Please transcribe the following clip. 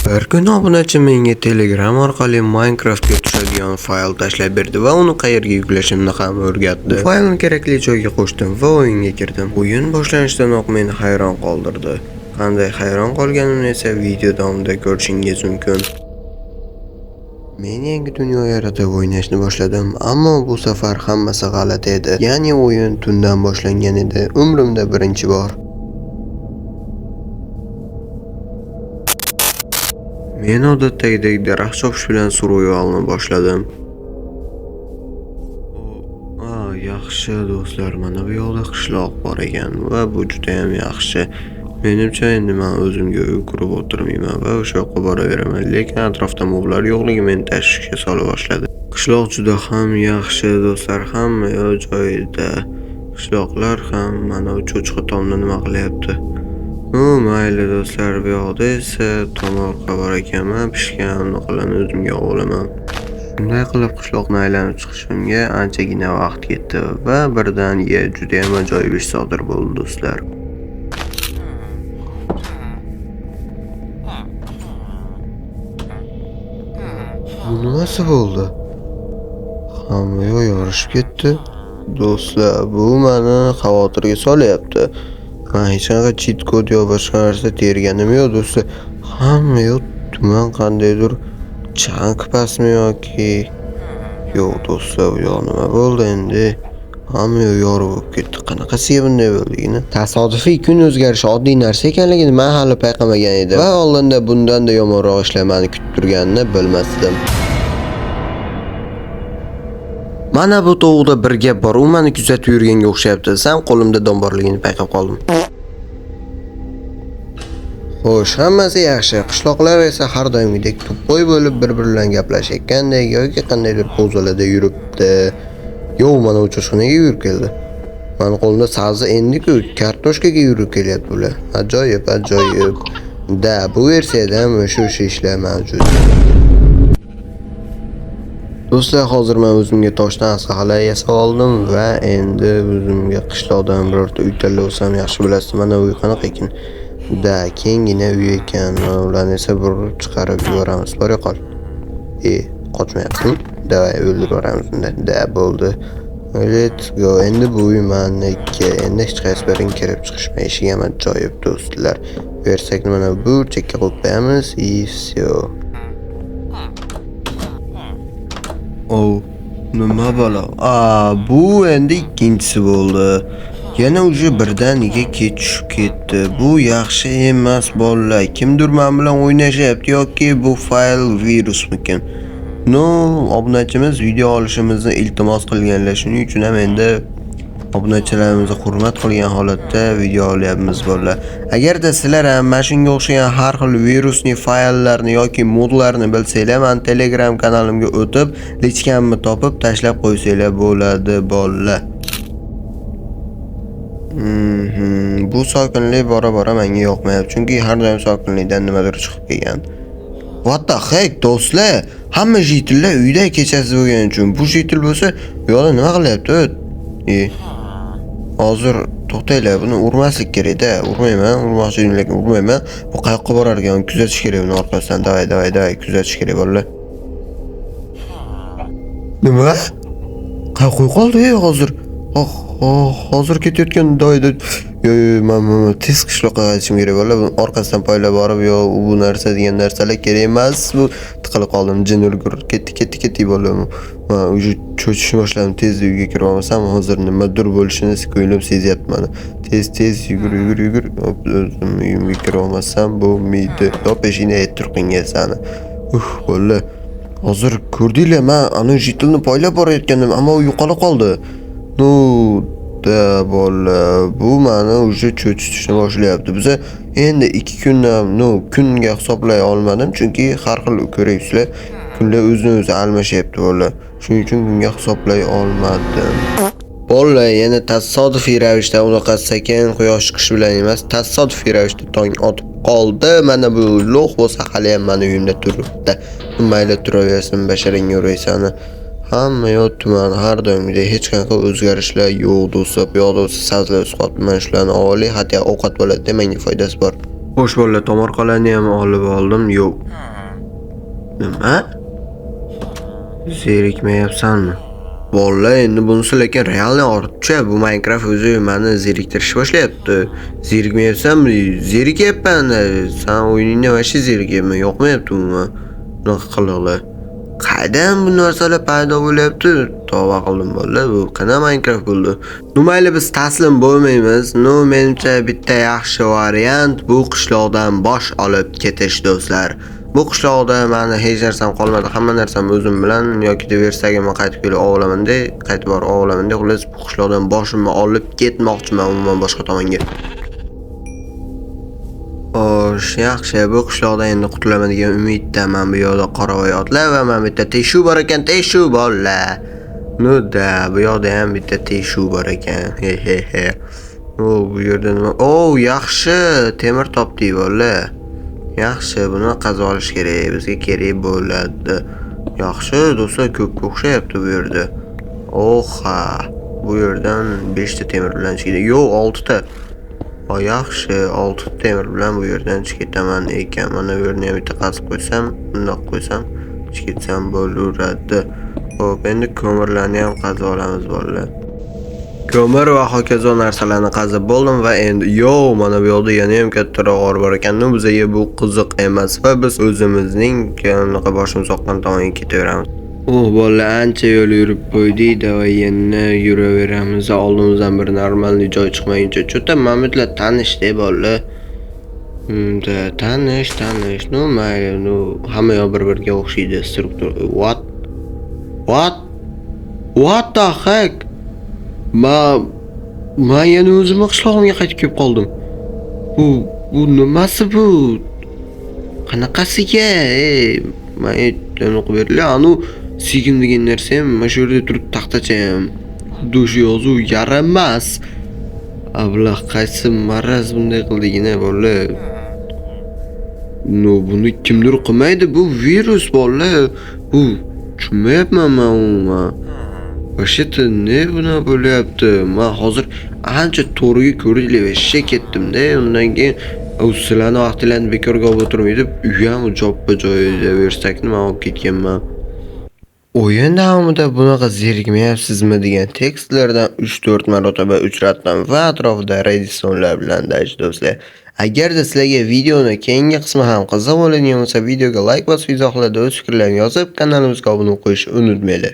Bir kun obunachi menga Telegram orqali Minecraftga tushadigan fayl tashlab berdi va uni qayerga yuklashimni ham o'rgatdi. Faylni kerakli joyga qo'shdim va o'yinga kirdim. O'yin boshlanishdanoq meni hayron qoldirdi. Qanday hayron qolganimni esa video davomida ko'rishingiz mumkin. Men yangi dunyo yaratib o'ynashni boshladim, ammo bu safar hammasi g'alati edi. Ya'ni o'yin tundan boshlangan edi, umrimda birinchi bor. Men odatdagidek daraxt chopish bilan survivalni boshladim. Yaxshi do'stlar, mana bu yoqda qishloq bor ekan va bu juda ham yaxshi. Menimcha endi men o'zimga uy qurib o'tirmayman va o'sha yoqqa boraveraman, lekin atrofda moblar yo'qligi meni tashvishga sola boshladi. Qishloq juda ham yaxshi do'stlar, hamma joyida. Qishloqlar ham mana bu cho'chqa tomda nima qilyapti? Mayli do'stlar, bu yoqda esa tomorqa bor ekan, men pishgan noqilani o'zimga olaman. Shunday qilib qishloqni aylanib chiqishimga anchagina vaqt ketdi va birdaniga juda ham ajoyib ish sodir bo'ldi do'stlar. Bu nimasi bo'ldi? Hamma yoq yorishib ketdi. Do'stlar, bu meni xavotirga solyapti. Men hech qanaqa cheat kod yo boshqa narsa terganim yo'q do'stlar. Hamma yoq tuman qandaydir chang pasmi yoki yo'q do'stlar, bu yoq nima bo'ldi endi? Hamma yoq yorug' bo'lib ketdi. Qanaqasiga bunday bo'ldigini? Tasodifiy kun o'zgarishi oddiy narsa ekanligini men hali payqamagan edim va oldinda bundan-da yomonroq ishlar meni kutib turganini bilmasdim. Mana bu to'g'rida bir gap bor, u meni kuzatib yurganga o'xshayapti. Sam qo'limda don borligini payqab qoldim. Xo'sh, hammasi yaxshi. Qishloqlar esa har doimgidek to'ppoy bo'lib bir-biri gaplashayotgandek yoki qandaydir po'zalarda yuribdi. Yo'q, mana u cho'chqaga yurib keldi. Meni qo'limda sabzi endi-ku kartoshkaga yurib kelyapti bular. Ajoyib, ajoyib. Da, bu versiyada ham o'sha ishlar mavjud. Do'stlar, hozir men o'zimga toshdan asqahalar yasab oldim va endi o'zimga qishloqdan birorta uy tanlab olsam yaxshi bo'lasdi. Mana uy qanaqa ekan? Da, kengina uy ekan. Ularni esa bir chiqarib yuboramiz. Bora qol. Qochmayapti. Davay o'ldirib yuboramiz unda. Da, bo'ldi. Let's go. Endi bu uy meniki. Endi hech qaysi birin kirib chiqishmay eshik ham ajoyib do'stlar. Bersak mana bu chekka qo'yib qo'yamiz. Все. Nima bo'la? Bu endi ikkinchisi bo'ldi. Yana uje birdaniga ketishib ketdi. Bu yaxshi emas bolalar. Kimdir men bilan o'ynashyapti yoki bu fayl virusmikin? Obunachimiz video olishimizni iltimos qilganlar, shuning uchun ham endi obunachilarimizni hurmat qilgan holatda video olyapmiz bolalar. Agarda sizlar ham mana shunga o'xshagan har xil virusli fayllarni yoki modlarni bilsanglar, men Telegram kanalimga o'tib, lichkamni topib tashlab qo'ysanglar bo'ladi bolalar. Bu sokinlik bora-bora menga yoqmayapti, chunki har doim sokinlikdan nimadir chiqib kelgan. What the heck do'stlar? Hamma jitillar uyda kechasi bo'lgani uchun bu jitil bo'lsa, bu yoqda nima qilyapti? Hozir to'xtanglar, buni urmaslik kerak-da. Urmayman, urmoqchiman lekin urmayman. Bu qayoqqa borar ekan? Kuzatish kerak uni orqasidan. Davay, kuzatish kerak bolalar. Nima? Qo'y qoldi hozir. Hozir ketayotgan doyda men tez qishloqqa qaytishim kerak bolalar. Buni orqasidan poylab borib, bu narsa degan narsalar kerak emas. Bu tiqilib qoldim, jin o'lgur. Ketdi bolalar. Men uje cho'chishni boshladim. Tez uyga kirib olmasam, hozir nimadir bo'lishini ko'nglim sezyapman. Tez yugur. O'zim uyimga kirib olmasam bo'lmaydi. Peshina turqinga sani. Bolalar. Hozir ko'rdinglar, men ana jitilni poylab borayotgandim, ammo u yo'qolib qoldi. Bolalar, bu meni uje cho'chishni boshlayapti. Biz endi 2 kundan, kunga hisoblay olmadim, chunki har xil ko'raysizlar, kunlar o'zini-o'zi almashyapti bolalar. Shuning uchun kunga hisoblay olmadim. Bolalar, yana tasodifiy ravishda unaqa sekin quyosh chiqishi bilan emas, tasodifiy ravishda tong otib qoldi. Mana bu lo'q bo'lsa hali ham meni uyimda turibdi. Mayli turaversin, basharingga uraysani. Hamma yoq tuman, har doimgidek hech qanaqa o'zgarishlar yo'q do'stlar. Bu yoqda sabzlar o'sib qolibdi. Men shularni oliy, hatto ovqat bo'ladi, menga foydasi bor. Xo'sh bolalar, tomorqalarni ham olib oldim. Yo'q. Nima? Zerikmayapsanmi? Bolalar, endi bunisi lekin realniy ortiqcha. Bu Minecraft o'zi meni zeriktirishga boshlayapti. Zerikmayapsanmi? Zerikyapman. Sen o'yiningda vashi zerikyapman. Yoqmayapti umuman. Bunaqa qiliqlar. Qaydan bu narsalar paydo bo'lyapti? Tavba qildim bolalar, bu qana Minecraft bo'ldi. Mayli, biz taslim bo'lmaymiz. Menimcha bitta yaxshi variant bu qishloqdan bosh olib ketish do'stlar. Bu qishloqda meni hech narsam qolmadi. Hamma narsam o'zim bilan yoki versagimni qaytib kelib ovlamanda, qaytib borib ovlamanda. Xullas, bu qishloqdan boshimni olib ketmoqchiman umuman boshqa tomonga. Xo'sh, yaxshi. Bu qishloqdan endi qutulaman degan umiddaman. Bu yoqda qoravoy otlar va mana bitta teshuv bor ekan, teshuv bolalar. Da, bu yoqda ham bitta teshuv bor ekan. He he he. Bu yerda nima? Yaxshi, temir topdik bolalar. Yaxshi, buni qazib olish kerak. Bizga kerak bo'ladi. Yaxshi, do'stlar, ko'p o'xshayapti bu yerda. Oha, bu yerdan 5 ta temir bilan chiqadi. Yo'q, 6 ta. Yaxshi, 6 temir bilan bu yerdan chiqib ketaman ekan. Mana bu yerni ham bitta qazib qo'ysam, bundoq qo'ysam, chiqib ketsam bo'laveradi. Xo'p, endi ko'mirlarni ham qazib olamiz bolalar. Ko'mir va hokazo narsalarni qazib bo'ldim va endi mana bu yoqda yana ham kattaroq g'or bor ekan. Bizga bu qiziq emas va biz o'zimizning anaqa boshimiz oqqan tomonga ketaveramiz. Bolalar, ancha yo'l yurib qo'ydik va yana yuraveramiz. Oldimizdan bir normalniy joy chiqmaguncha cho'ta mamutlar tanishdi bolalar. Tanish. Mayli, hamma yoq bir-biriga o'xshaydi struktura. What the heck? Men yana o'zimning qishlog'imga qaytib kelib qoldim. Bu nimasi bu? Qanaqasiga? Men aytdim o'qib berlar. Sigim degan narsa ham mana shu yerda turib taxtacha ham. Xuddi yozuv yaramas. Ablah, qaysi maraz bunday qildigina bolalar. Buni kimdir qilmaydi, bu virus bolalar. Bu tushunmayapman men umuman. Vashita ne buna bo'lyapti? Men hozir ancha to'g'riga ko'rilishga ketdim-da. Undan keyin sizlarni vaqtinglarni bekorga olib o'tirmaydi. Uy ham joppa joyida versakni men olib ketganman. O'yin davomida bunaqa zerikmayapsizmi degan tekstlardan 3-4 marotaba uchratdim va atrofida redisonlar bilan do'stlar. Agarda sizlarga videoni keyingi qismi ham qiziq bo'ladigan bo'lsa, videoga like bosib, izohlarda o'z fikrlaringizni yozib, kanalimizga obuna bo'lishni unutmanglar.